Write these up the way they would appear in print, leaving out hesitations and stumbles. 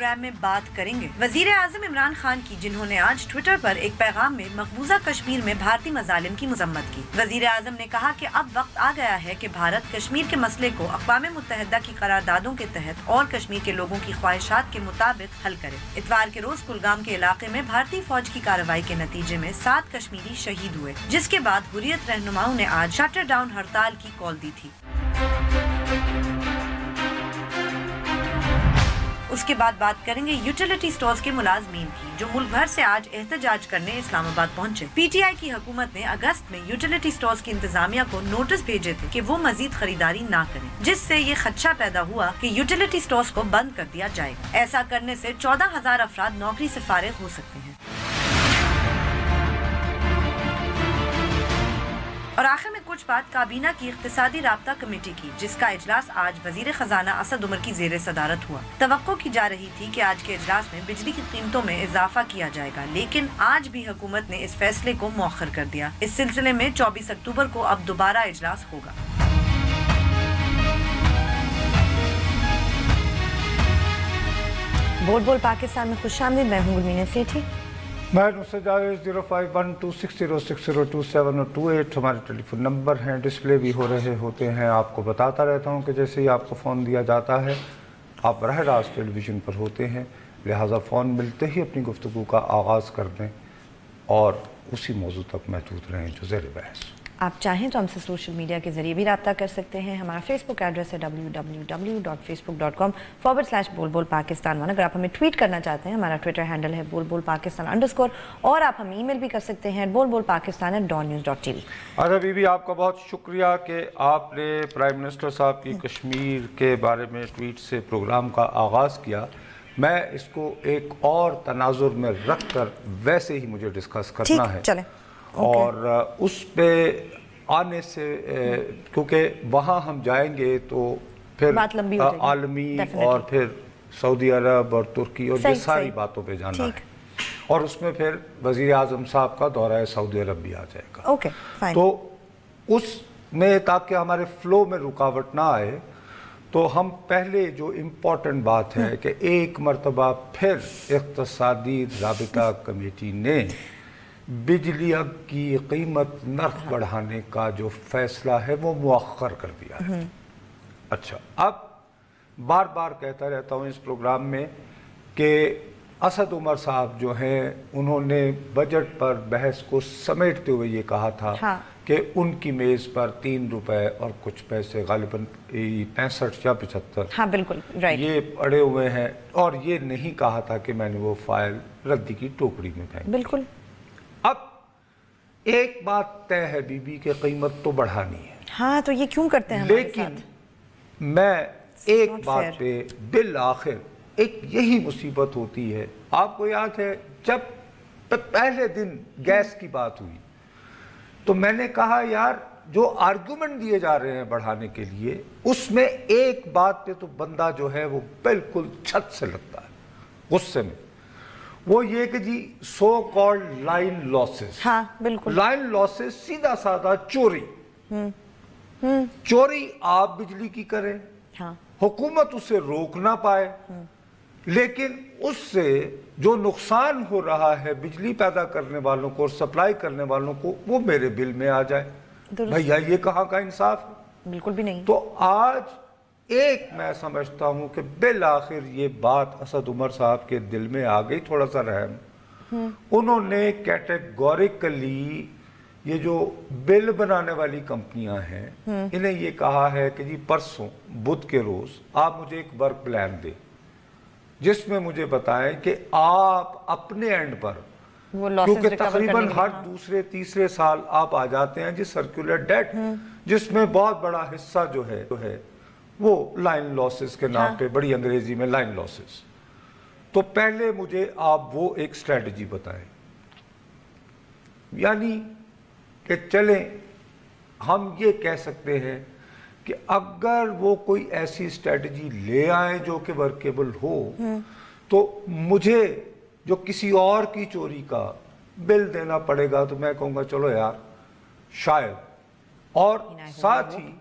Programme में बात करेंगे वजीर आजम इमरान खान की, जिन्होंने आज ट्विटर पर एक पैगाम में मकबूजा कश्मीर में भारतीय मजालिम की मजम्मत की। वजीर आजम ने कहा कि अब वक्त आ गया है कि भारत कश्मीर के मसले को अक़वाम मुत्तहिदा की करारदादों के तहत और कश्मीर के लोगों की ख्वाहिशात के मुताबिक हल करे। इतवार के रोज कुलगाम के इलाके में भारतीय फौज की कार्रवाई के नतीजे में 7 कश्मीरी शहीद हुए, जिसके बाद हुर्रियत रहनुमाओं ने आज शटर डाउन हड़ताल की कॉल दी थी। उसके बाद बात करेंगे यूटिलिटी स्टोर्स के मुलाजमीन की, जो मुल्क भर से आज एहतजाज करने इस्लामाबाद पहुंचे। पीटीआई की हुकूमत ने अगस्त में यूटिलिटी स्टोर्स की इंतजामिया को नोटिस भेजे थे कि वो मजीद खरीदारी ना करें, जिससे ये खदशा पैदा हुआ कि यूटिलिटी स्टोर्स को बंद कर दिया जाएगा। ऐसा करने से 14,000 अफराद नौकरी से फारिग हो सकते हैं। और आखिर में कुछ बात काबीना की इख्तिसादी राब्ता कमेटी की, जिसका इजलास आज वजीर खजाना असद उमर की जेर सदारत हुआ। तवक्को की जा रही थी कि आज के इजलास में बिजली की कीमतों में इजाफा किया जाएगा, लेकिन आज भी हुकूमत ने इस फैसले को मौखर कर दिया। इस सिलसिले में 24 अक्टूबर को अब दोबारा इजलास होगा। बोल बोल पाकिस्तान में खुशामदीद, मैं हूं गुलमीना सेठी। मैं नुसरत जावेद। 0512606027 और 28 हमारे टेलीफोन नंबर हैं, डिस्प्ले भी हो रहे होते हैं। आपको बताता रहता हूं कि जैसे ही आपको फ़ोन दिया जाता है आप बराह रास्त टेलीविज़न पर होते हैं, लिहाजा फ़ोन मिलते ही अपनी गुफ्तगू का आगाज़ कर दें और उसी मौजू तक महदूद रहें जो ज़ेर बहस। आप चाहें तो हमसे सोशल मीडिया के जरिए भी रब्ता कर सकते हैं। हमारा फेसबुक एड्रेस है www.facebook.com/बोलबोलपाकिस्तान। अगर आप हमें ट्वीट करना चाहते हैं, हमारा ट्विटर हैंडल है बोलबोलपाकिस्तान_, और आप हमें ईमेल भी कर सकते हैं bolbolpakistan@dawnnews.tv। अच्छा बीबी, आपका बहुत शुक्रिया कि आपने प्राइम मिनिस्टर साहब की कश्मीर के बारे में ट्वीट से प्रोग्राम का आगाज़ किया। मैं इसको एक और तनाजुर में रख कर वैसे ही मुझे डिस्कस करना है। चलें। और उस पे आने से क्योंकि वहाँ हम जाएंगे तो फिर आलमी और फिर सऊदी अरब और तुर्की और ये सारी बातों पे जाना है, और उसमें फिर वज़ीर आज़म साहब का दौरा सऊदी अरब भी आ जाएगा। तो उसमें ताकि हमारे फ्लो में रुकावट ना आए, तो हम पहले जो इम्पोर्टेंट बात है कि एक मरतबा फिर इक़्तिसादी राबिता कमेटी ने बिजली की कीमत नर्ख बढ़ाने का जो फैसला है वो मुअख्खर कर दिया है। अच्छा, अब बार बार कहता रहता हूँ इस प्रोग्राम में कि असद उमर साहब जो हैं उन्होंने बजट पर बहस को समेटते हुए ये कहा था कि उनकी मेज़ पर 3 रुपए और कुछ पैसे, गालिबन 65 या 75, बिल्कुल राइट, ये पड़े हुए हैं, और ये नहीं कहा था कि मैंने वो फाइल रद्दी की टोकरी में फेंक। बिल्कुल। अब एक बात तय है बीबी के कीमत तो बढ़ानी है। हाँ, तो ये क्यों करते हैं? लेकिन मैं एक बात पे बिल आखिर एक यही मुसीबत होती है। आपको याद है जब पहले दिन गैस की बात हुई तो मैंने कहा यार जो आर्गुमेंट दिए जा रहे हैं बढ़ाने के लिए, उसमें एक बात पे तो बंदा जो है वो बिल्कुल छत से लगता है गुस्से में। वो ये कि जी सो कॉल्ड लाइन लॉसेस। हाँ, बिल्कुल। लाइन लॉसेस सीधा साधा चोरी। चोरी आप बिजली की करें, हुकूमत उसे रोक ना पाए, लेकिन उससे जो नुकसान हो रहा है बिजली पैदा करने वालों को और सप्लाई करने वालों को वो मेरे बिल में आ जाए। भैया ये कहाँ का इंसाफ है? बिल्कुल भी नहीं। तो आज एक मैं समझता हूं कि बिल आखिर ये बात असद उमर साहब के दिल में आ गई, थोड़ा सा रहम। उन्होंने कैटेगोरिकली ये जो बिल बनाने वाली कंपनियां हैं इन्हें ये कहा है कि जी परसों बुध के रोज आप मुझे एक वर्क प्लान दें जिसमें मुझे बताएं कि आप अपने एंड पर, क्योंकि तकरीबन हर दूसरे तीसरे साल आप आ जाते हैं जी सर्कुलर डेट, जिसमें बहुत बड़ा हिस्सा जो है वो लाइन लॉसेस के नाम पे, बड़ी अंग्रेजी में लाइन लॉसेस। तो पहले मुझे आप वो एक स्ट्रेटजी बताएं, यानी कि चलें हम ये कह सकते हैं कि अगर वो कोई ऐसी स्ट्रेटजी ले आए जो कि वर्केबल हो, तो मुझे जो किसी और की चोरी का बिल देना पड़ेगा तो मैं कहूँगा चलो यार शायद, और साथ ही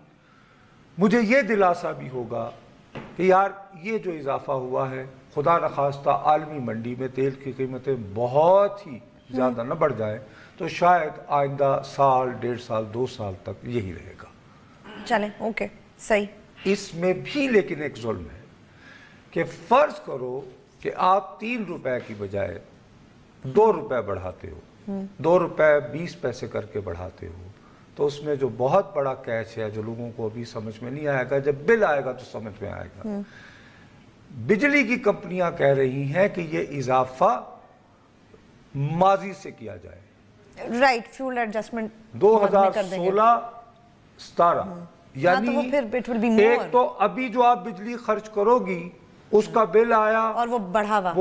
मुझे ये दिलासा भी होगा कि यार ये जो इजाफा हुआ है خدا نخواستہ عالمی منڈی میں تیل کی قیمتیں بہت ہی زیادہ نہ بڑھ جائیں تو شاید آئندہ سال 1.5 سال 2 سال تک یہی رہے گا. چلیں اوکے صحیح. اس میں بھی لیکن ایک ظلم ہے کہ فرض کرو کہ آپ 3 روپے کی بجائے 2 روپے بڑھاتے ہو, 2 روپے 20 پیسے کر کے بڑھاتے ہو, تو اس میں جو بہت بڑا کیچ ہے جو لوگوں کو ابھی سمجھ میں نہیں آئے گا, جب بل آئے گا تو سمجھ میں آئے گا. بجلی کی کمپنیاں کہہ رہی ہیں کہ یہ اضافہ ماضی سے کیا جائے. رائٹ, فیول ایڈجسٹمنٹ 2016-17 یعنی ایک تو ابھی جو آپ بجلی خرچ کرو گی اس کا بل آیا اور وہ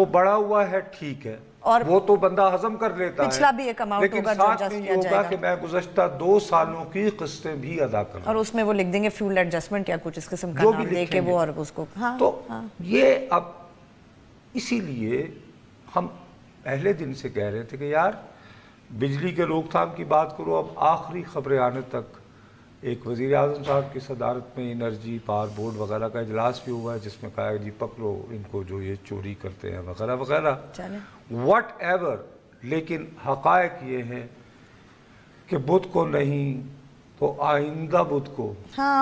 بڑھا ہوا ہے, ٹھیک ہے, اور وہ تو بندہ ہضم کر لیتا ہے, پچھلا بھی ایک اماؤنٹ لیکن ساتھ میں یہ ہوگا کہ میں گزشتہ 2 سالوں کی قسطیں بھی ادا کروں, اور اس میں وہ لکھ دیں گے فیول ایڈجسٹمنٹ یا کچھ اس قسم کا نام دے کے وہ, اور اس کو تو یہ اب اسی لیے ہم پہلے دن سے کہہ رہے تھے کہ یار بجلی کے روک تھام کی بات کرو. اب آخری خبریں آنے تک ایک وزیر اعظم صاحب کی صدارت میں انرجی پاور بورڈ وغیرہ کا اجلاس بھی ہوا ہے جس میں کہا ہے جی پکڑو ان کو جو یہ چوری کرتے ہیں وغیرہ وغیرہ واٹ ایور. لیکن حقائق یہ ہے کہ بدھ کو نہیں تو آئندہ بدھ کو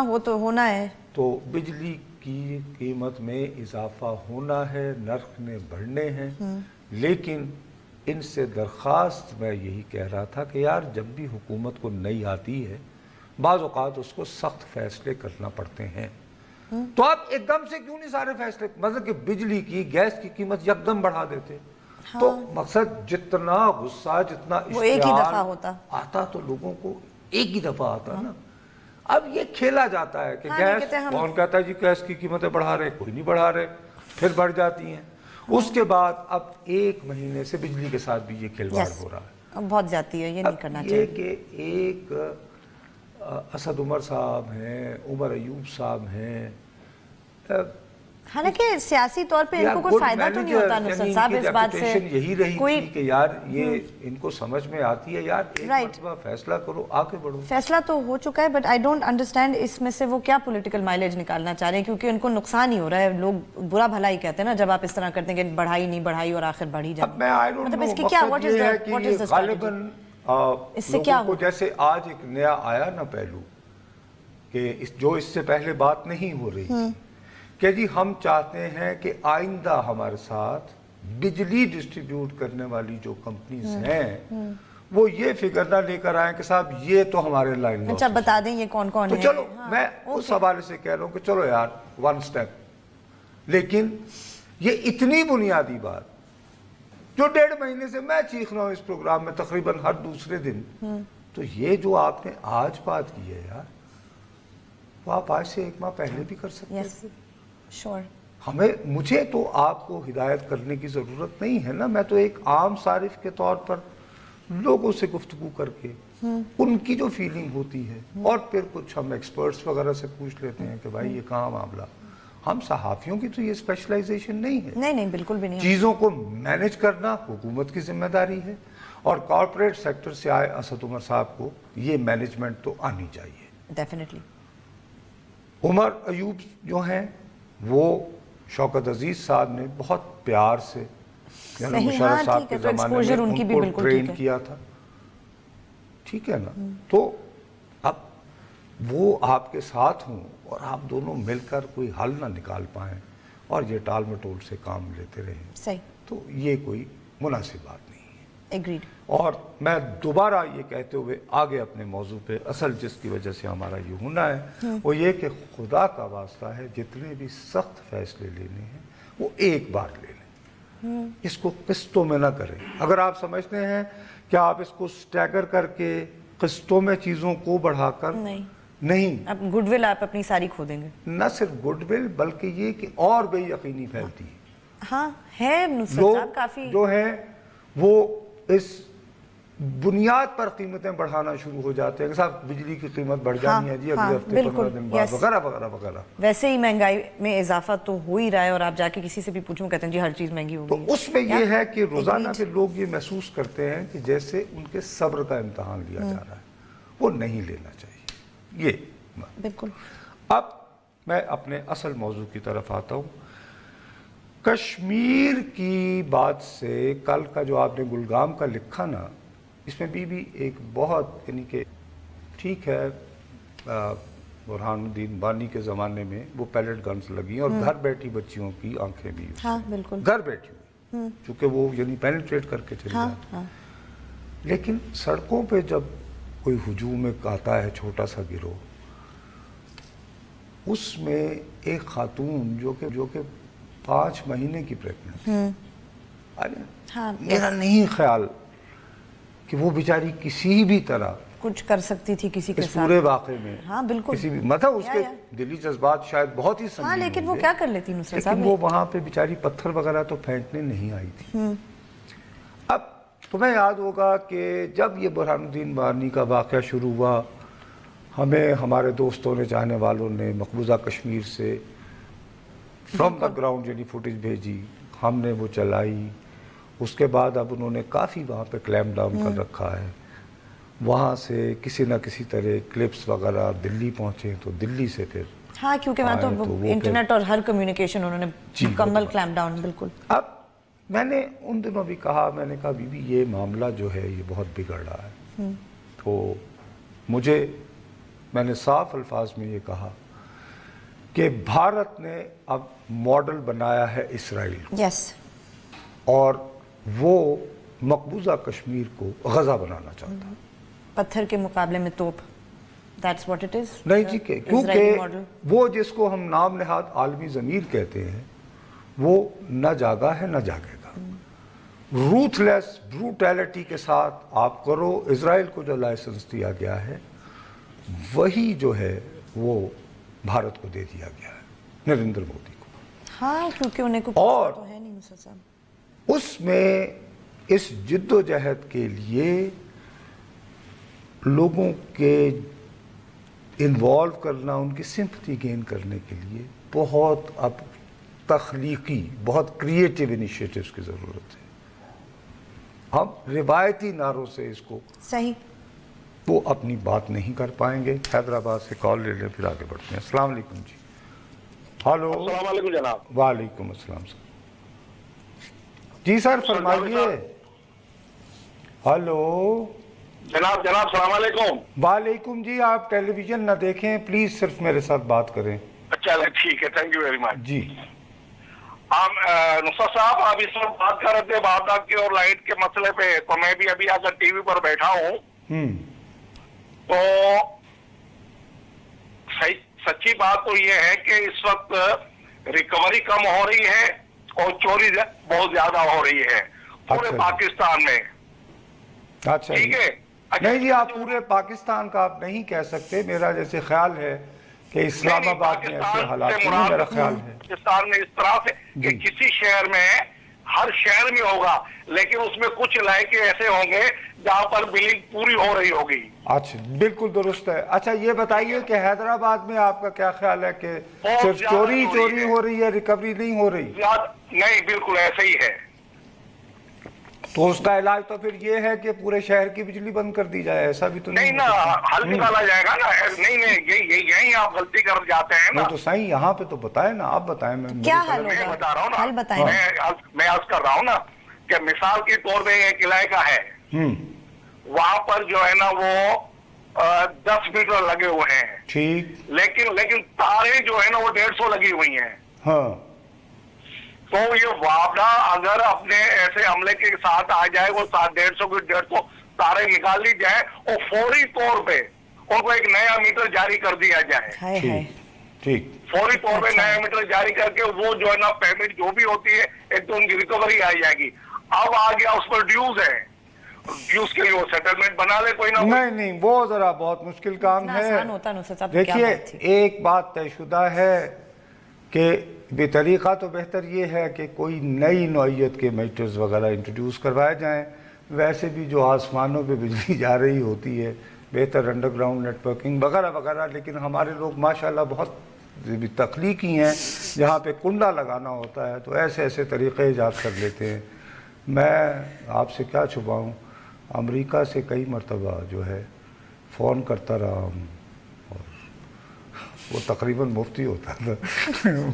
وہ تو ہونا ہے, تو بجلی کی قیمت میں اضافہ ہونا ہے, نرخ نے بڑھنے ہیں. لیکن ان سے درخواست میں یہی کہہ رہا تھا کہ یار جب بھی حکومت کو نئی آتی ہے بعض اوقات اس کو سخت فیصلے کرنا پڑتے ہیں, تو آپ ایک دم سے کیوں نہیں سارے فیصلے, مطلب کہ بجلی کی گیس کی قیمت یکدم بڑھا دیتے, تو مقصد جتنا غصہ جتنا اشتعال آتا تو لوگوں کو ایک ہی دفعہ آتا نا. اب یہ کھیلا جاتا ہے کہ گیس کون کہتا ہے جی گیس کی قیمتیں بڑھا رہے, کوئی نہیں بڑھا رہے, پھر بڑھ جاتی ہیں. اس کے بعد اب 1 مہینے سے بجلی کے ساتھ بھی یہ کھلواڑ ہو رہا ہے, بہت زیادتی ہے, یہ نہیں کرنا چاہیے. یہ کہ ایک اسد عمر صاحب ہیں, عمر ایوب صاحب ہیں, حالانکہ سیاسی طور پہ ان کو کوئی فائدہ تو نہیں ہوتا نصرت صاحب اس بات سے, یہی رہی تھی کہ یار یہ ان کو سمجھ میں آتی ہے یار ایک مرتبہ فیصلہ کرو, آگے بڑھو. فیصلہ تو ہو چکا ہے, بٹ آئی ڈونٹ انڈرسٹینڈ اس میں سے وہ کیا پولیٹیکل مائلیج نکالنا چاہ رہے ہیں, کیونکہ ان کو نقصان ہی ہو رہا ہے. لوگ برا بھلا ہی کہتے ہیں نا جب آپ اس طرح کرتے ہیں کہ بڑھائی نہیں بڑھائی اور آخر بڑھی جائے. مطلب اس کی کیا غالباً اس سے کیا ہو, جیسے آج ایک نیا آیا نا پہلو کہ جو اس سے پہلے بات نہیں ہو رہی تھی کہ جی ہم چاہتے ہیں کہ آئندہ ہمارے ساتھ بجلی ڈسٹریبیوٹ کرنے والی جو کمپنیز ہیں وہ یہ فگر نہ لے کر آئیں کہ صاحب یہ تو ہمارے لائن میں. اچھا بتا دیں یہ کون کون ہے. تو چلو میں اس حوالے سے کہہ رہا ہوں کہ چلو یار 1 سٹیپ, لیکن یہ اتنی بنیادی بات جو 1.5 مہینے سے میں چیخ رہا ہوں اس پروگرام میں تقریباً ہر دوسرے دن, تو یہ جو آپ نے آج بات کی ہے یار وہ آپ آج سے 1 ماہ پہلے بھی کر سکتے تھے. مجھے تو آپ کو ہدایت کرنے کی ضرورت نہیں ہے نا, میں تو ایک عام صارف کے طور پر لوگوں سے گفتگو کر کے ان کی جو فیلنگ ہوتی ہے اور پھر کچھ ہم ایکسپرٹس وغیرہ سے پوچھ لیتے ہیں کہ بھائی یہ کہاں معاملہ. ہم صحافیوں کی تو یہ اسپیشلائزیشن نہیں ہے, نہیں بالکل بھی نہیں. چیزوں کو مینج کرنا حکومت کی ذمہ داری ہے, اور کارپوریٹ سیکٹر سے آئے اسد عمر صاحب کو یہ مینجمنٹ تو آنی چاہیے. ڈیفینیٹلی. عمر ایوب جو ہیں وہ شوکت عزیز صاحب نے بہت پیار سے مشرف صاحب کے زمانے میں ان کو ٹرین کیا تھا, ٹھیک ہے نا, تو اب وہ آپ کے ساتھ ہوں اور آپ دونوں مل کر کوئی حل نہ نکال پائیں اور یہ ٹال مٹول سے کام لیتے رہیں, تو یہ کوئی مناسب بات نہیں ہے. ایگریڈ. اور میں دوبارہ یہ کہتے ہوئے آگے اپنے موضوع پہ اصل جس کی وجہ سے ہمارا یہ ہونا ہے وہ یہ کہ خدا کا واسطہ ہے جتنے بھی سخت فیصلے لینے ہیں وہ ایک بار لے لیں, اس کو قسطوں میں نہ کریں. اگر آپ سمجھتے ہیں کہ آپ اس کو سٹیگر کر کے قسطوں میں چیزوں کو بڑھا کر نہیں, اب گڈ ول آپ اپنی ساری کھو دیں گے. نہ صرف گڈ ول بلکہ یہ کہ اور بے یقینی پھیلتی ہے. ہاں ہے نصرت صاحب کافی جو ہیں وہ اس بنیاد پر قیمتیں بڑھانا شروع ہو جاتے ہیں کہ صاحب بجلی کی قیمت بڑھ جانی ہے جی اگلے ہفتے 15 دن بعد وغیرہ وغیرہ وغیرہ. ویسے ہی مہنگائی میں اضافہ تو ہو ہی رہا ہے, اور آپ جا کے کسی سے بھی پوچھوں کہتے ہیں جی ہر چیز مہنگی ہو گئی. تو اس میں یہ ہے کہ روزانہ کے لوگ یہ محسوس کرتے ہیں کہ جیسے ان کے صبر کا امتحان لیا جا رہا ہے, وہ نہیں لینا چاہیے. یہ بالکل. اب میں اپنے اصل موضوع کی طرف آتا ہوں. کشمیر کی بات سے کل کا جو آپ نے گلگام کا لکھا نا، اس میں بھی ایک بہت یعنی کہ ٹھیک ہے برہان الدین بانی کے زمانے میں وہ پیلٹ گنز لگی اور گھر بیٹھی بچیوں کی آنکھیں بھی بالکل گھر بیٹھی ہوئی، چونکہ وہ یعنی پینیٹریٹ کر کے چلی جاتی. لیکن سڑکوں پہ جب کوئی ہجوم ایک آتا ہے چھوٹا سا گروہ، اس میں ایک خاتون جو کہ 5 مہینے کی پریگننٹ، میرا نہیں خیال کہ وہ بیچاری کسی بھی طرح کچھ کر سکتی تھی کسی کے اس پورے واقعے میں. بالکل کسی بھی مطلب اس کے دلی جذبات شاید بہت ہی سنگین لیکن وہ کیا کر لیتی نصرت صاحب، لیکن وہ وہاں پہ بیچاری پتھر وغیرہ تو پھینکنے نہیں آئی تھی. اب تمہیں یاد ہوگا کہ جب یہ برہان الدین بانی کا واقعہ شروع ہوا، ہمیں ہمارے دوستوں نے چاہنے والوں نے مقبوضہ کشمیر سے فرام دا گراؤنڈ یعنی فوٹیج بھیجی، ہم نے وہ چلائی. اس کے بعد اب انہوں نے کافی وہاں پہ کلیم ڈاؤن کر رکھا ہے. وہاں سے کسی نہ کسی طرح کلپس وغیرہ دلی پہنچے تو دلی سے پھر کیونکہ وہاں تو انٹرنیٹ اور ہر کمیونیکیشن انہوں نے مکمل کلیم ڈاؤن. بالکل. اب میں نے ان دنوں بھی کہا، میں نے کہا بی بی یہ معاملہ جو ہے یہ بہت بگڑ رہا ہے. تو میں نے صاف الفاظ میں یہ کہا کہ بھارت نے اب ماڈل بنایا ہے اسرائیل، اور وہ مقبوضہ کشمیر کو غزہ بنانا چاہتا ہے. پتھر کے مقابلے میں توپ. That's what it is. نہیں جی، کیونکہ وہ جس کو ہم نام نہاد عالمی ضمیر کہتے ہیں وہ نہ جاگا ہے نہ جاگے گا. روتھ لیس بروٹیلٹی کے ساتھ آپ کرو. اسرائیل کو جو لائسنس دیا گیا ہے وہی جو ہے وہ بھارت کو دے دیا گیا ہے، نریندر مودی کو. کیونکہ انہیں کوئی اور تو ہے نہیں نصرت صاحب. اس میں اس جد و جہد کے لیے لوگوں کے انوالو کرنا، ان کی سمپتھی گین کرنے کے لیے بہت اب تخلیقی، بہت کریٹیو انیشیٹیوز کی ضرورت ہے. ہم روایتی نعروں سے اس کو وہ اپنی بات نہیں کر پائیں گے. حیدرآباد سے کال لے لیں پھر آگے بڑھتے ہیں. السلام علیکم جی. ہلو. السلام علیکم جناب. وعلیکم السلام سر. جی سر فرمائیے. ہلو جناب السلام علیکم. وعلیکم جی. آپ ٹیلی ویژن نہ دیکھیں پلیز، صرف میرے ساتھ بات کریں. اچھا ٹھیک ہے، تھینک یو ویری مچ. جی نصرت صاحب، آپ اس وقت بات کر رہے تھے واردات کے اور لائٹ کے مسئلے پہ، تو میں بھی ابھی آ کر ٹی وی پر بیٹھا ہوں. تو سچی بات تو یہ ہے کہ اس وقت ریکوری کم ہو رہی ہے اور چوری بہت زیادہ ہو رہی ہے پورے پاکستان میں. اچھا ٹھیک ہے. نہیں جی، آپ پورے پاکستان کا آپ نہیں کہہ سکتے. میرا جیسے خیال ہے کہ اسلام آباد میں ایسے حالات نہیں، میرا خیال ہے پاکستان میں اس طرح سے کہ کسی شہر میں، ہر شہر میں ہوگا، لیکن اس میں کچھ علاقے ایسے ہوں گے جہاں پر بلنگ پوری ہو رہی ہوگی. اچھا بالکل درست ہے. اچھا یہ بتائیے کہ حیدرآباد میں آپ کا کیا خیال ہے کہ صرف چوری ہو رہی ہے، ریکوری نہیں ہو رہی؟ نہیں، بالکل ایسے ہی ہے. تو اس کا علاج تو پھر یہ ہے کہ پورے شہر کی بجلی بند کر دی جائے، ایسا بھی تو نہیں نا، حل نکالا جائے گا نا. نہیں یہی آپ غلطی کر جاتے ہیں نا. تو صحیح یہاں پہ تو بتائیں نا، آپ بتائیں. کیا حل ہوگا؟ میں بتا رہا ہوں نا، حل بتائیں. میں عرض کر رہا ہوں نا کہ مثال کے طور پہ ایک علاقہ ہے، وہاں پر جو ہے نا وہ 10 میٹر لگے ہوئے ہیں. ٹھیک. لیکن تاریں جو ہے نا وہ 150 لگی ہوئی ہیں. ہاں. تو یہ وابڈا اگر اپنے ایسے عملے کے ساتھ آ جائے، وہ 150 کی 150 تاریں نکال لی جائے اور فوری طور پہ ان کو ایک نیا میٹر جاری کر دیا جائے. ٹھیک. فوری طور پہ نیا میٹر جاری کر کے وہ جو ہے نا پیمنٹ جو بھی ہوتی ہے ایک تو ان کی ریکوری آ جائے گی. اب آ گیا اس پر ڈیوز ہے، ڈیوز کے لیے وہ سیٹلمنٹ بنا لے کوئی نہ. نہیں وہ ذرا بہت مشکل کام ہے. دیکھیے ایک بات طے شدہ ہے کہ بے طریقہ تو بہتر یہ ہے کہ کوئی نئی نوعیت کے میٹرز وغیرہ انٹروڈیوس کروائے جائیں. ویسے بھی جو آسمانوں پہ بجلی جا رہی ہوتی ہے، بہتر انڈر گراؤنڈ نیٹ ورکنگ وغیرہ وغیرہ. لیکن ہمارے لوگ ماشاءاللہ بہت تخلیقی ہیں، جہاں پہ کنڈا لگانا ہوتا ہے تو ایسے طریقے ایجاد کر لیتے ہیں. میں آپ سے کیا چھپاؤں، امریکہ سے کئی مرتبہ جو ہے فون کرتا رہا ہوں اور वो तकरीबन मुफ्ती होता था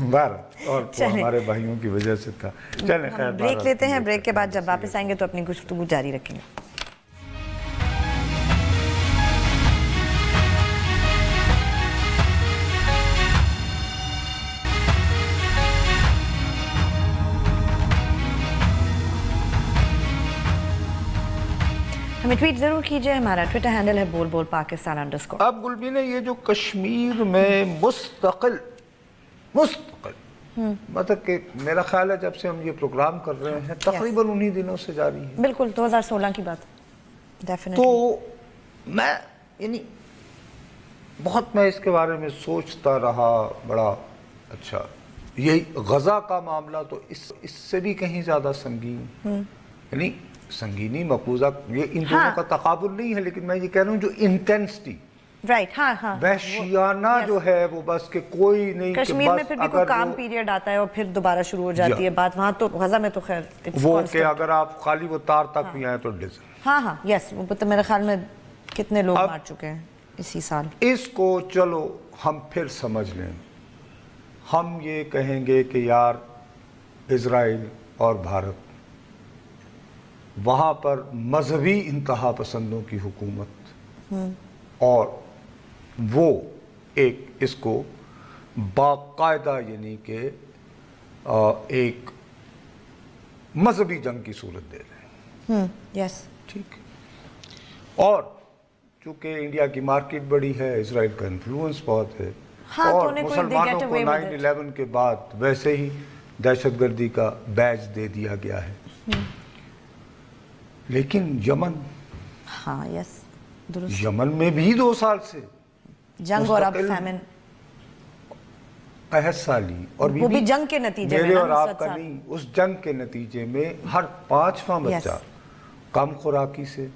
बार, और वो हमारे भाइयों की वजह से था। चलें खैर, ब्रेक लेते हैं, ब्रेक के बाद जब वापस आएंगे तो अपनी गुफ्तगू जारी रखेंगे। हमें ट्वीट जरूर कीजिए, हमारा ट्विटर हैंडल है बोल बोल पाकिस्तान _। अब गुलबी ने ये जो कश्मीर में मुस्तकिल मतलब कि मेरा ख्याल है जब से हम ये प्रोग्राम कर रहे हैं तकरीबन उन्हीं दिनों से जारी है। बिल्कुल 2016 की बात डेफिनेटली। तो मैं यानी बहुत मैं इसके बारे में सोचता रहा, बड़ा अच्छा यही गजा का मामला तो इससे भी कहीं ज्यादा संगीन, यानी संगीनी मकबूजा, ये इन दोनों का तकाबुल नहीं है, लेकिन मैं ये कह रहा हूँ जो इंटेंसिटी, राइट, हाँ, वहशियाना जो है वो बस के कोई नहीं। कश्मीर में फिर भी कोई काम पीरियड आता है और फिर दोबारा शुरू हो जाती है बात, वहाँ तो गजा में तो खैर वो कि अगर आप खाली वो तार तक भी आए तो डिजल, हाँ यस, वो तो मेरे ख्याल में कितने लोग मार चुके हैं इसी साल। इसको चलो हम फिर समझ लें, हम ये कहेंगे कि यार इजराइल और भारत, वहाँ पर मजहबी इंतहा पसंदों की हुकूमत, और वो एक इसको बाकायदा यानी कि एक मजहबी जंग की सूरत दे रहे हैं। यस, ठीक। और चूंकि इंडिया की मार्केट बड़ी है, इजराइल का इन्फ्लुएंस बहुत है, हाँ, और मुसलमानों को 9/11 के बाद वैसे ही दहशतगर्दी का बैज दे दिया गया है। लेकिन यमन, हाँ यस, यमन में भी 2 साल से जंग और अब फैमिन साली, और वो भी जंग के नतीजे मेरे और आपका नहीं, उस जंग के नतीजे में हर 5वां बच्चा कम खुराकी से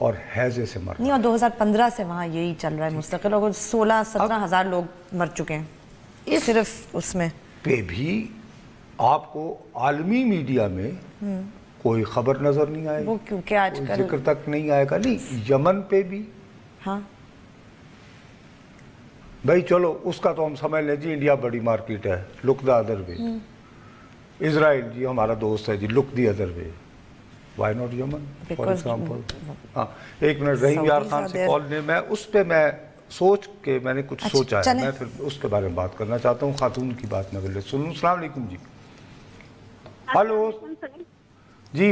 और हैजे से मर नहीं, और 2015 से वहाँ यही चल रहा है मुस्तकिल, और 16-17 हज़ार लोग मर चुके हैं सिर्फ उसमें पे भी। आपको आलमी मीडिया में कोई खबर नजर नहीं आएगी, वो क्योंकि आजकल जिक्र तक नहीं आएगा। नहीं, यमन पे भी, हाँ भाई चलो उसका तो हम समझ लें जी, इंडिया बड़ी मार्केट है, look the other way. Israel ji हमारा दोस्त है जी, look the other way, why not Yemen for example. हाँ, 1 मिनट रहीम यार खान से कॉल ने, मैं उस पे मैं सोच के मैंने कुछ सोचा है, मैं फिर उसके बारे में बात करना चाहता हूँ। खातून की बात मैं पहले सुनूं। अस्सलाम वालेकुम जी। हेलो जी,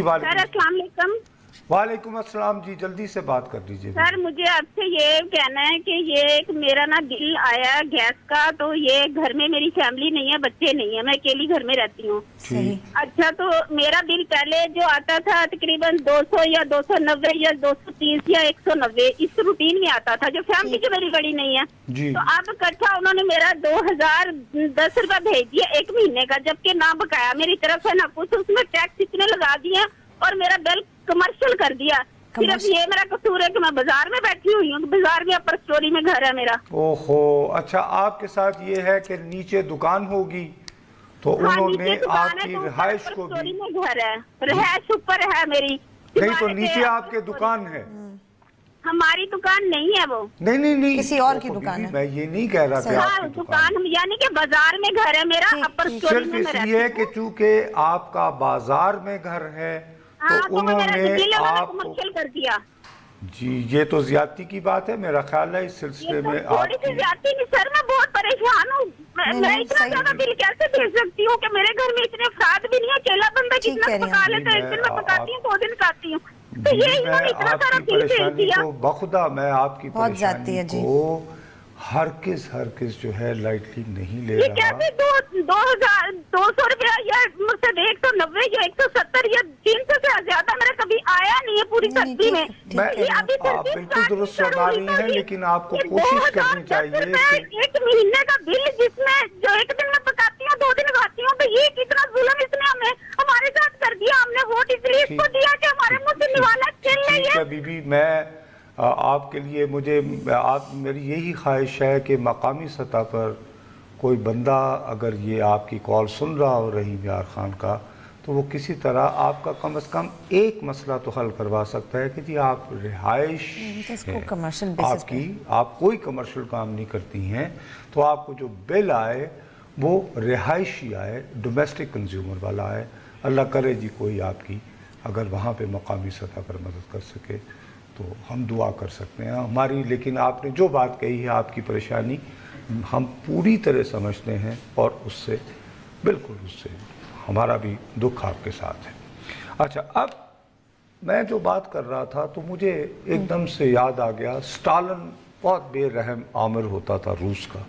वालेकुम अस्सलाम जी, जल्दी से बात कर दीजिए। सर मुझे आपसे ये कहना है कि ये एक मेरा ना बिल आया गैस का, तो ये घर में मेरी फैमिली नहीं है, बच्चे नहीं है, मैं अकेली घर में रहती हूँ। अच्छा, तो मेरा बिल पहले जो आता था तकरीबन 200 या 290 या 230 या 190 इस रूटीन में आता था, जो फैमिली की मेरी बड़ी नहीं है। तो अब इकट्ठा उन्होंने मेरा 2010 रुपया भेज दिया 1 महीने का, जबकि ना बकाया मेरी तरफ है ना कुछ, उसमें टैक्स इतने लगा दिए और मेरा बिल कमर्शियल कर दिया। सिर्फ ये मेरा कसूर है कि मैं बाजार में बैठी हुई हूँ, बाजार में अपर स्टोरी में घर है मेरा। ओहो, अच्छा, आपके साथ ये है कि नीचे दुकान होगी तो उन्होंने आपकी रिहाइश को भी, में घर है, रिहाइश ऊपर है मेरी, नहीं तो नीचे आपके दुकान है। हमारी दुकान नहीं है वो, नहीं किसी और की दुकान है। मैं ये नहीं कह रहा कि आपकी दुकान, यानी कि बाजार में घर है मेरा, अपर स्टोरी में। सिर्फ इसलिए कि चूंकि आपका बाजार में घर है तो उन्होंने आपको कर दिया। जी, ये तो ज्यादती की बात है, मेरा ख्याल है इस सिलसिले में थोड़ी सी ज्यादती नहीं सर, मैं बहुत परेशान हूँ। मैं इतना ज्यादा बिल कैसे भेज सकती हूँ कि मेरे घर में इतने अफराद भी नहीं है, अकेला बंदा कितना पका लेता है, 1 दिन में पकाती हूँ, 2 दिन खाती हूँ, तो ये इन्होंने इतना सारा बिल भेज दिया। बखुदा मैं आपकी परेशानी को हरगिज जो है लाइटली नहीं ले रहा। कैसे 200 रुपया या मुझसे 190 या 170 या 300 से ज्यादा मेरा कभी आया नहीं है पूरी सर्दी में। आप बिल्कुल दुरुस्त फरमा रही हैं, लेकिन आपको कोशिश करनी चाहिए कि 1 महीने का बिल जिसमें जो 1 दिन में पकाती हूँ 2 दिन खाती हूँ, तो ये कितना जुल्म इसने हमारे साथ कर दिया। हमने वोट इसलिए इसको दिया कि हमारे मुंह से निवाला खेल रही है। बीबी, मैं आपके लिए मेरी यही ख्वाहिश है कि मकामी सतह पर कोई बंदा अगर ये आपकी कॉल सुन रहा हो रहीम यार खान का, तो वो किसी तरह आपका कम से कम एक मसला तो हल करवा सकता है कि जी आप रिहाइश आपकी, आप कोई कमर्शियल काम नहीं करती हैं, तो आपको जो बिल आए वो रिहाइशी आए, डोमेस्टिक कंज्यूमर वाला आए। अल्लाह करे जी कोई आपकी अगर वहाँ पे मकामी सतह पर मदद कर सके तो हम दुआ कर सकते हैं हमारी। लेकिन आपने जो बात कही है, आपकी परेशानी हम पूरी तरह समझते हैं और उससे बिल्कुल उससे हमारा भी दुख आपके साथ है। अच्छा, अब मैं जो बात कर रहा था तो मुझे एकदम से याद आ गया, स्टालिन बहुत बेरहम आमिर होता था रूस का,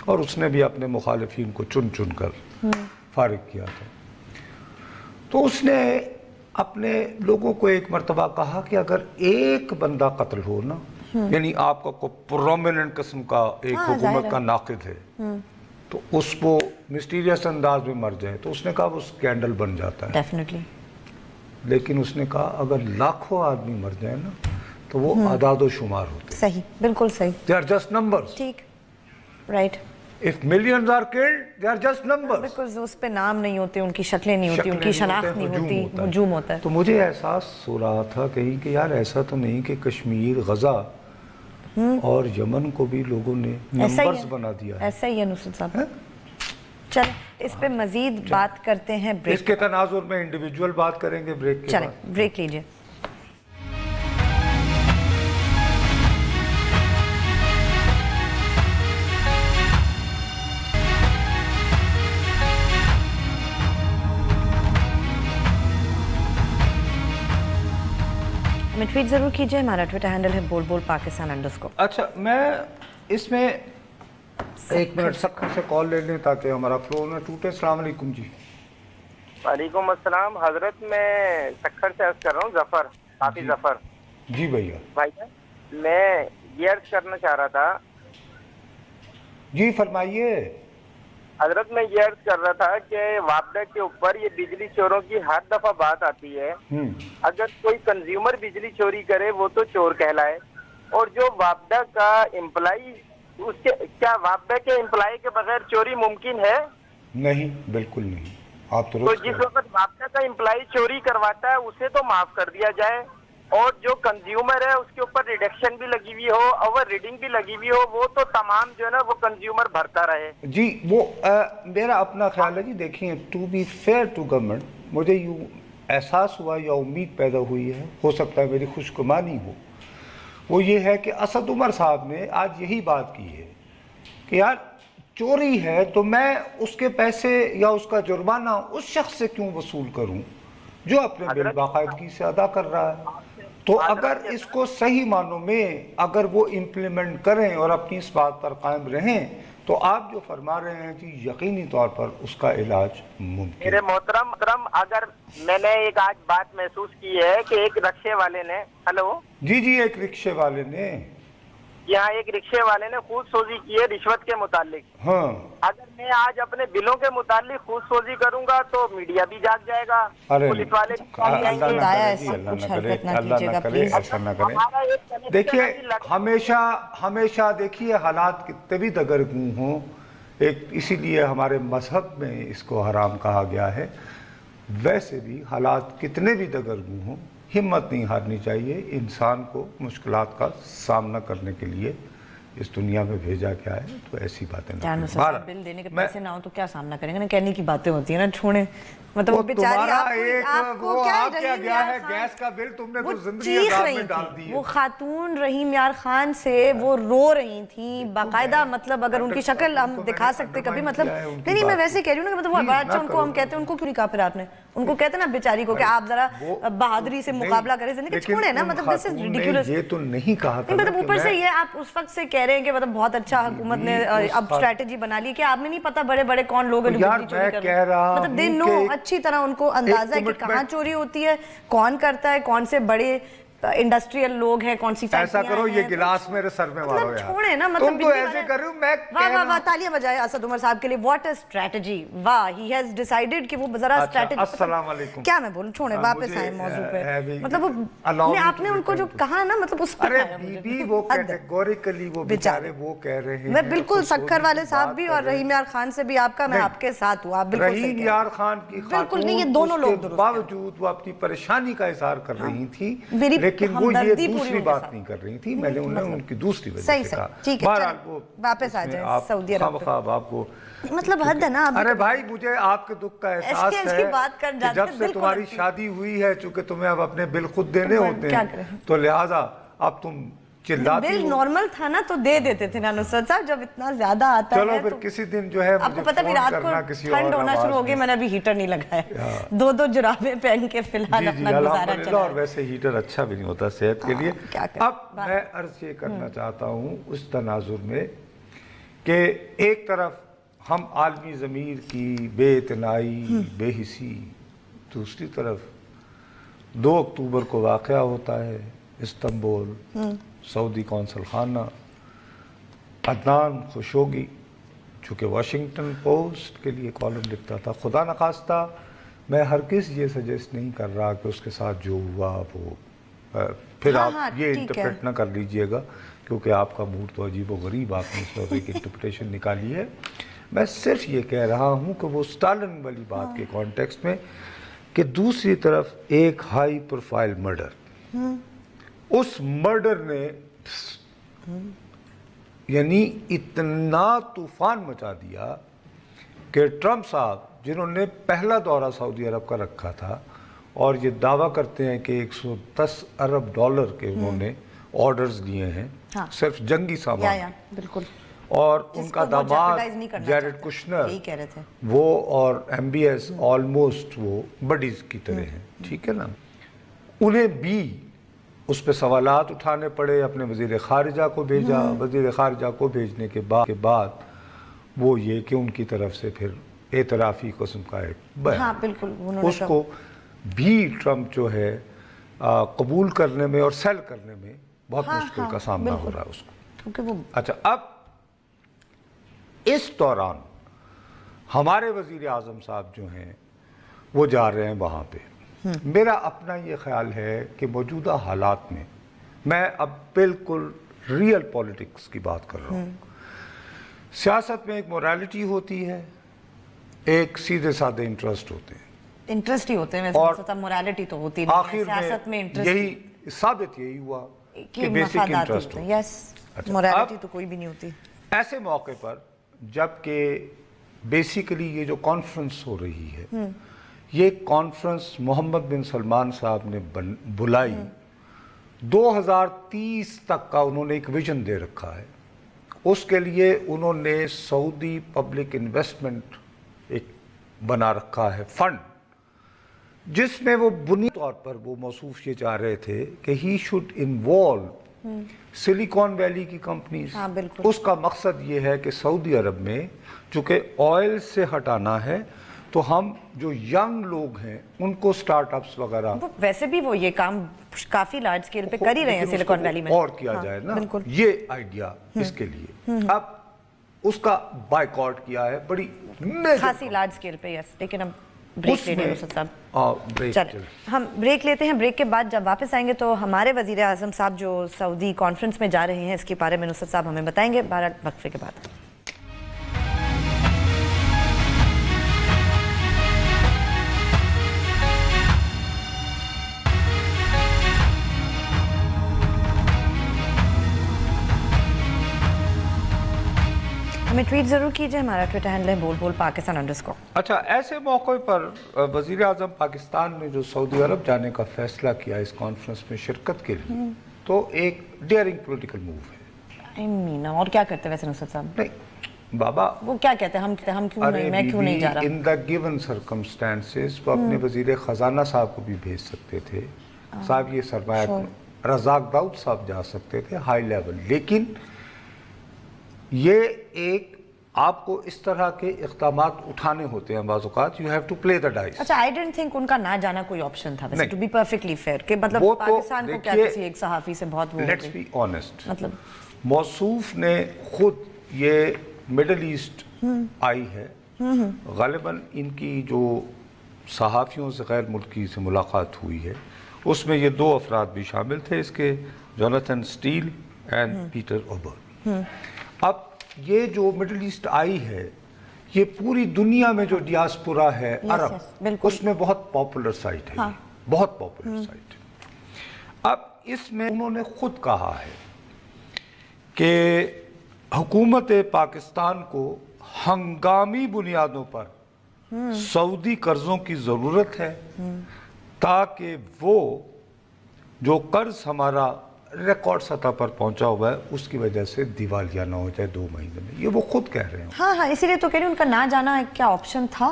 और उसने भी अपने मुखालिफिन को चुन चुन कर फारिग किया था। तो उसने अपने लोगों को एक मर्तबा कहा कि अगर एक बंदा कत्ल हो ना, यानी आपका कोई प्रोमिनेंट किस्म का एक हुकूमत का नाक़िद है, तो उसको मिस्टीरियस अंदाज में मर जाए, तो उसने कहा वो स्कैंडल बन जाता है डेफिनेटली। लेकिन उसने कहा अगर लाखों आदमी मर जाए ना तो वो आदादो शुमार होते। सही, बिल्कुल सही। They are just numbers. ठीक, right. If millions are killed, they are just numbers. Because उस पे नाम नहीं होते, उनकी शक्लें नहीं होती, उनकी शनाख्त नहीं होती, हुजूम होता है। तो मुझे एहसास हो रहा था कहीं कि यार ऐसा तो नहीं कि कश्मीर, गजा और यमन को भी लोगों ने नंबर्स बना दिया है। ऐसा ही है नुसरत साहब। चल इस पे मजीद बात करते हैं ब्रेक। इसके तनाजुर में इंडिविजुअल बात करेंगे ब्रेक के बाद। चलें ब्रेक लीजिए। हमें ट्वीट जरूर कीजिए, हमारा ट्विटर हैंडल है @bolbolpakistan_। अच्छा, मैं इसमें एक मिनट सखर से कॉल ले लें ताकि हमारा फ्लो न टूटे। अस्सलाम वालेकुम जी। वालेकुम अस्सलाम हजरत, मैं सखर से अर्ज कर रहा हूँ, जफर, काफी जफर जी। भैया मैं ये अर्ज करना चाह रहा था। जी फरमाइए हजरत, मैं ये अर्ज कर रहा था कि वापडा के ऊपर ये बिजली चोरों की हर दफा बात आती है। अगर कोई कंज्यूमर बिजली चोरी करे वो तो चोर कहलाए, और जो वापडा का एम्प्लाई, उसके क्या वापडा के एम्प्लाई के बगैर चोरी मुमकिन है? नहीं, बिल्कुल नहीं। आप तो जिस वक्त वापडा का एम्प्लाई चोरी करवाता है उसे तो माफ कर दिया जाए, और जो कंज्यूमर है उसके ऊपर रिडक्शन भी लगी हुई हो, ओवर रीडिंग भी लगी हुई हो, वो तो तमाम जो है ना वो कंज्यूमर भरता रहे। जी वो मेरा अपना ख्याल है जी। देखिए, to be fair to government, मुझे यूँ एहसास हुआ या उम्मीद पैदा हुई है, हो सकता है मेरी खुशगुमानी हो, वो ये है कि असद उमर साहब ने आज यही बात की है कि यार चोरी है तो मैं उसके पैसे या उसका जुर्माना उस शख्स से क्यों वसूल करूं जो अपने बिल बाकायदगी से अदा कर रहा है। तो अगर इसको सही मानों में अगर वो इम्प्लीमेंट करें और अपनी इस बात पर कायम रहें तो आप जो फरमा रहे हैं जी यकीनी तौर पर उसका इलाज मुमकिन। मेरे मोहतरम, अगर मैंने एक आज बात महसूस की है कि एक रिक्शे वाले ने, हेलो जी, एक रिक्शे वाले ने, यहाँ एक रिक्शे वाले ने खुदसोजी की है रिश्वत के मुतालिक। हाँ, अगर मैं आज अपने बिलों के मुतालिक खुदसोजी करूंगा तो मीडिया भी जाग जाएगा, पुलिस वाले ऐसा न करें। देखिए हमेशा देखिए हालात कितने भी दगरगू हों, एक इसीलिए हमारे मजहब में इसको हराम कहा गया है। वैसे भी हालात कितने भी दगरगू हों, हिम्मत नहीं हारनी चाहिए। इंसान को मुश्किलात का सामना करने के लिए इस दुनिया में भेजा गया है, तो ऐसी बातें बिल देने के पैसे ना हो तो क्या सामना करेंगे ना, कहने की बातें होती है ना, छोड़े मतलब वो बेचारी आपको क्या गया है, गैस का बिल तुमने तो जिंदगी में डाल दी। वो खातून रहीम यार खान से वो रो रही थी बाकायदा, मतलब अगर उनकी शक्ल हम दिखा सकते कभी, मतलब नहीं मैं वैसे कह रही हूँ ना, मतलब वो बड़ा अच्छा, उनको हम कहते हैं, उनको क्यों नहीं कहा फिर आपने, उनको कहते ना बेचारी को कि आप जरा बहादुरी से मुकाबला करें जिंदगी, छोड़े ना, मतलब दिस इज रिडिकुलस। ये तो नहीं कहा था, मतलब ऊपर से ये आप उस वक्त से कह रहे हैं कि मतलब बहुत अच्छा हुकूमत ने अब स्ट्रेटेजी बना ली कि आपने नहीं पता बड़े बड़े कौन लोग हैं जो बिजली चोरी कर रहे हैं, मतलब दे नो अच्छी तरह उनको अंदाजा है कि कहाँ चोरी होती है, कौन करता है, कौन से बड़े इंडस्ट्रियल लोग हैं, कौन सी ऐसा करो ये गिलास मेरे सर में मारो यार, छोड़े ना, मतलब तुम तो ऐसे कर रहे हो। मैं वाह वाह तालियां बजाएं असद उमर साहब के लिए, व्हाट अ स्ट्रेटजी, वाह, ही हैज डिसाइडेड कि वो जरा स्ट्रेटजी। अस्सलाम वालेकुम, क्या मैं बोलूं, छोड़े वापस आए मौजू पे, मतलब वो आपने उनको जो कहा ना, मतलब उस पे अरे बीबी वो कैटेगोरिकली वो बेचारे वो कह रहे हैं। मैं बिल्कुल सक्खर वाले साहब भी और रहीम यार खान से भी आपका, मैं आपके साथ हूँ, आप बिल्कुल रहीम यार खान की बिल्कुल नहीं, ये दोनों लोग बावजूद वो अपनी परेशानी का इज़हार कर रही थी, लेकिन वो ये दूसरी बात नहीं कर रही थी। मैंने उन्हें उनकी दूसरी वजह से कहा। बहरहाल वो वापस आ जाए सऊदी अरब पे, आपको मतलब हद है ना। अरे भाई मुझे आपके दुख का एहसास है कि जब से तुम्हारी शादी हुई है, चूंकि तुम्हें अब अपने बिल खुद देने होते हैं, तो लिहाजा अब तुम चिल्लाती हो। बिल नॉर्मल था ना तो दे देते थे ना नुसरत साहब, जब इतना ज्यादा आता है चलो फिर किसी दिन जो है आपको पता भी रात को ठंड होना शुरू हो गई, मैंने अभी हीटर नहीं लगाया, दो जुराबें पहन के फिलहाल अपना गुजारा चला। और वैसे हीटर अच्छा भी नहीं होता सेहत के लिए। अब मैं अर्ज ये करना चाहता हूँ उस तनाजुर में कि एक तरफ हम आलमी ज़मीर की बेइतनाई बेहिसी, दूसरी तरफ 2 अक्टूबर को वाक़या होता है इस्तांबुल, सऊदी कौंसल खाना, अदनान खुशोगी चूँकि वाशिंगटन पोस्ट के लिए कॉलम लिखता था, खुदा न खास्ता मैं हरगिज़ ये सजेस्ट नहीं कर रहा कि उसके साथ जो हुआ वो फिर आप ये इंटरप्रेट ना कर लीजिएगा, क्योंकि आपका मूड तो अजीब व गरीब, आपने इस तरह की इंटरप्रिटेशन निकाली है। मैं सिर्फ ये कह रहा हूँ कि वो स्टालिन वाली बात के कॉन्टेक्स्ट में कि दूसरी तरफ एक हाई प्रोफाइल मर्डर, उस मर्डर ने यानी इतना तूफान मचा दिया कि ट्रंप साहब, जिन्होंने पहला दौरा सऊदी अरब का रखा था और ये दावा करते हैं कि 110 अरब डॉलर के उन्होंने ऑर्डर्स दिए हैं, हाँ, सिर्फ जंगी सामान, बिल्कुल, और उनका दामाद जैरेड कुशनर, यही कह रहे थे, वो और MBS ऑलमोस्ट वो बडीज की तरह हैं, ठीक है ना। उन्हें भी उस पर सवालात उठाने पड़े, अपने वज़ीर ख़ारिजा को भेजा, वज़ीर ख़ारिजा को भेजने के बाद वो ये कि उनकी तरफ से फिर एतराफ़ी किस्म का एक बयान, हाँ, बिल्कुल, उसको भी ट्रंप जो है कबूल करने में और सेल करने में बहुत मुश्किल का सामना हो रहा है उसको, क्योंकि वो अच्छा। अब इस दौरान हमारे वज़ीर आज़म साहब जो हैं वो जा रहे हैं वहाँ पे। मेरा अपना ये ख्याल है कि मौजूदा हालात में, मैं अब बिल्कुल रियल पॉलिटिक्स की बात कर रहा हूँ, सियासत में एक मोरालिटी होती है, एक सीधे साधे इंटरेस्ट होते हैं, इंटरेस्ट ही होते हैं वैसे, और मोरालिटी तो होती नहीं, आखिर सियासत में इंटरेस्ट यही साबित यही हुआ कि बेसिक इंटरेस्ट होता है। यस, मोरालिटी तो कोई भी नहीं होती। ऐसे मौके पर जबकि बेसिकली ये जो कॉन्फ्रेंस हो रही है, ये कॉन्फ्रेंस मोहम्मद बिन सलमान साहब ने बुलाई, 2030 तक का उन्होंने एक विजन दे रखा है। उसके लिए उन्होंने सऊदी पब्लिक इन्वेस्टमेंट एक बना रखा है फंड, जिसमें वो बुनियादी तौर पर वो मौसूफ ये चाह रहे थे कि he should involve silicon valley की कंपनीज। हाँ, उसका मकसद ये है कि सऊदी अरब में चूँकि ऑयल से हटाना है, तो हम जो यंग लोग हैं उनको स्टार्टअप्स वगैरह, वैसे भी वो ये काम काफी लार्ज स्केल पे कर ही रहे हैं सिलिकॉन वैली में, और किया जाए ना, ये आइडिया इसके लिए अब उसका बायकॉट किया है बड़ी खासी लार्ज स्केल पे। यस, लेकिन अब ब्रेक लेते हैं साहब, हम ब्रेक लेते हैं। ब्रेक के बाद जब वापस आएंगे तो हमारे वजीर आज़म साहब जो सऊदी कॉन्फ्रेंस में जा रहे हैं, इसके बारे में नुसरत साहब हमें बताएंगे 12 वक्फे के बाद। हमें ट्वीट जरूर कीजिए, हमारा ट्विटर हैंडल है बोल पाकिस्तान _। अच्छा, ऐसे मौके पर वज़ीर आज़म पाकिस्तान ने जो सऊदी अरब जाने का फैसला किया इस कॉन्फ्रेंस में शिरकत के लिए, तो एक डेयरिंग पॉलिटिकल मूव है। और क्या करते वैसे नुसरत साहब? नहीं बाबा, वो क्या कहते हैं, हम क्यों नहीं, मैं क्यों नहीं जा रहा? इन द गिवन सर्कमस्टेंसेस वो अपने वज़ीर ख़जाना साहब को भी भेज सकते थे, साहब ये सरमाया रज़ाक दाऊद साहब जा सकते थे हाई लेवल, लेकिन ये एक آپ کو اس طرح کے اقدامات اٹھانے ہوتے ہیں بعض اوقات. You have to play the dice. اچھا آئی ڈونٹ تھنک ان کا نہ جانا کوئی آپشن تھا ویسے ٹو بی پرفیکٹلی فیئر کہ مطلب پاکستان کو کیا کسی ایک صحافی سے بہت وہ لیٹس بی آنیسٹ, مطلب موصوف نے خود یہ مڈل ایسٹ آئی ہے, غالباً ان کی جو صحافیوں سے غیر ملکی سے ملاقات ہوئی ہے اس میں یہ 2 افراد بھی شامل تھے اس کے, جوناتھن سٹیل اینڈ پیٹر اوبرن. اب یہ جو مڈل ایسٹ آئی ہے یہ پوری دنیا میں جو ڈیاسپورا ہے عرب اس میں بہت پاپولر سائٹ ہے, بہت پاپولر سائٹ ہے. اب اس میں انہوں نے خود کہا ہے کہ حکومت پاکستان کو ہنگامی بنیادوں پر سعودی قرضوں کی ضرورت ہے تاکہ وہ جو قرض ہمارا ریکارڈ سطح پر پہنچا ہوا ہے اس کی وجہ سے دیوالیہ نہ ہو جائے 2 مہینے میں. یہ وہ خود کہہ رہے ہیں. ہاں اسی لیے تو کہہ رہی ہوں ان کا نہ جانا کیا آپشن تھا,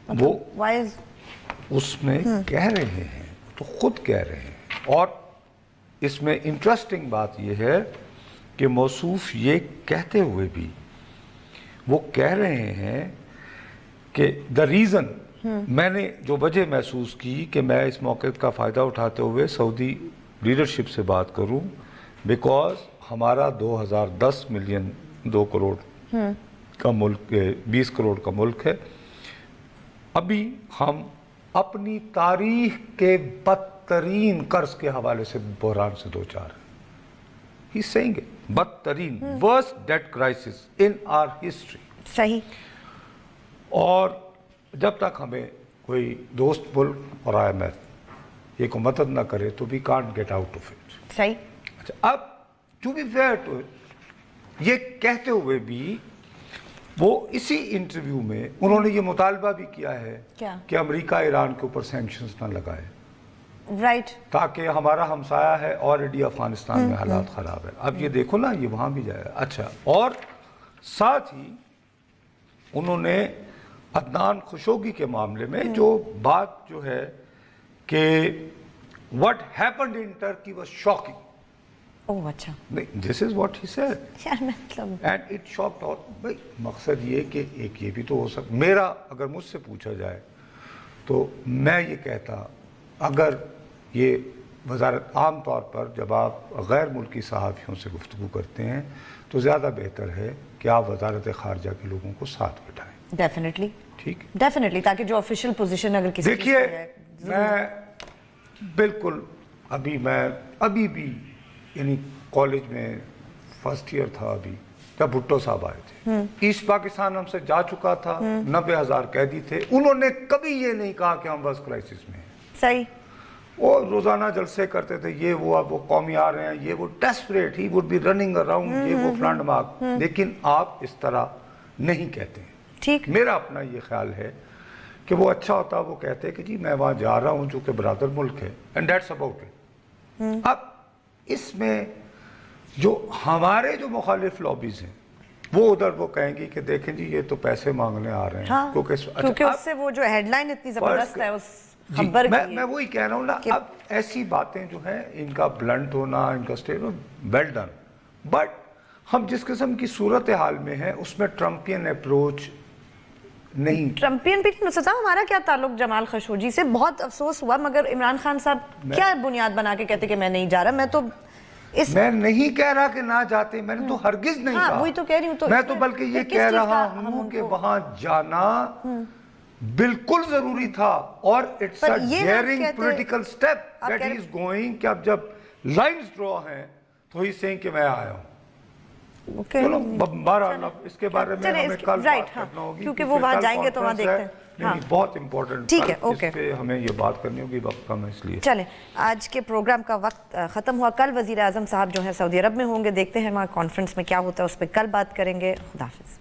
وہ اس میں کہہ رہے ہیں تو خود کہہ رہے ہیں. اور اس میں انٹرسٹنگ بات یہ ہے کہ موصوف یہ کہتے ہوئے بھی وہ کہہ رہے ہیں کہ the reason میں نے جو وجہ محسوس کی کہ میں اس موقع کا فائدہ اٹھاتے ہوئے سعودی لیڈرشپ سے بات کروں بیکاز ہمارا 2010 ملین 2 کروڑ کا ملک 20 کروڑ کا ملک ہے, ابھی ہم اپنی تاریخ کے بدترین قرض کے حوالے سے بحران سے دوچار ہیں. He's saying it. بدترین worst debt crisis in our history. صحیح. اور جب تک ہمیں کوئی دوست ملک اور IMF یہ کو مدد نہ کرے تو we can't get out of it. صحیح. اچھا اب to be fair to it یہ کہتے ہوئے بھی وہ اسی انٹرویو میں انہوں نے یہ مطالبہ بھی کیا ہے کہ امریکہ ایران کے اوپر سینکشنز نہ لگائے رائٹ تاکہ ہمارا ہمسایہ ہے آلریڈی افغانستان میں حالات خراب ہے. اب یہ دیکھو نا یہ وہاں بھی جائے. اچھا اور ساتھ ہی انہوں نے عدنان خشوگی کے معاملے میں جو بات جو ہے کہ what happened in Turkey was shocking. اوہ اچھا. This is what he said. And it shocked all. بھائی مقصد یہ کہ ایک یہ بھی تو ہو سکتا, میرا اگر مجھ سے پوچھا جائے تو میں یہ کہتا اگر یہ وزارت عام طور پر جب آپ غیر ملکی صحافیوں سے گفتگو کرتے ہیں تو زیادہ بہتر ہے کہ آپ وزارت خارجہ کے لوگوں کو ساتھ بٹھائیں. ڈیفینیٹلی ٹھیک ڈیفینیٹلی تاکہ جو آفیشیل پوزیشن اگر کسی دیکھیے میں بالکل ابھی بھی یعنی کالج میں فرسٹ ایئر تھا ابھی جب بھٹو صاحب آئے تھے, ایسٹ پاکستان ہم سے جا چکا تھا, 90,000 قیدی تھے, انہوں نے کبھی یہ نہیں کہا کہ ہم بس کرائسس میں ہیں. صحیح. وہ روزانہ جلسے کرتے تھے, یہ وہ اب وہ قومی آ رہے ہیں, یہ وہ desperate, he would be running around, یہ وہ فلانڈ مارک. لیکن آپ اس طرح نہیں کہتے ہیں. ٹھیک. میرا اپنا یہ خیال ہے کہ وہ اچھا ہوتا وہ کہتے کہ جی میں وہاں جا رہا ہوں چونکہ برادر ملک ہے اینڈ دیٹس اباؤٹ اٹ. اب اس میں جو ہمارے جو مخالف لابیز ہیں وہ ادھر وہ کہیں گی کہ دیکھیں جی یہ تو پیسے مانگنے آ رہے ہیں کیونکہ اس سے وہ جو ہیڈ لائن اتنی زبردست ہے اس خبر کی. میں وہی کہہ رہا ہوں نا, اب ایسی باتیں جو ہیں ان کا بلنٹ ہونا, ان کا اسٹیٹمنٹ ویل ڈن, بٹ ہم جس قسم کی صورتحال میں ہیں اس میں ٹرمپین اپروچ نہیں. ٹرمپین بھی نہیں سکتا. ہمارا کیا تعلق جمال خشوگی سے, بہت افسوس ہوا, مگر عمران خان صاحب کیا بنیاد بنا کے کہتے کہ میں نہیں جا رہا. میں نہیں کہہ رہا کہ نہ جاتے, میں نے تو ہرگز نہیں کہا. وہی تو کہہ رہی ہوں. میں تو بلکہ یہ کہہ رہا ہوں کہ وہاں جانا بالکل ضروری تھا اور it's a daring political step that he is going کہ اب جب لائنز ڈرا ہیں تو ہی سینگ کہ میں آیا ہوں. چلو بہرحال اس کے بارے میں ہمیں کل بات کرنا ہوگی کیونکہ وہ وہاں جائیں گے تو وہاں دیکھتے ہیں. بہت امپورٹنٹ ٹھیک ہے, اس پہ ہمیں یہ بات کرنی ہوگی, وقت کم ہے اس لیے. چلیں آج کے پروگرام کا وقت ختم ہوا. کل وزیر اعظم صاحب جو ہیں سعودی عرب میں ہوں گے, دیکھتے ہیں وہاں کانفرنس میں کیا ہوتا ہے, اس پہ کل بات کریں گے. خدا حافظ.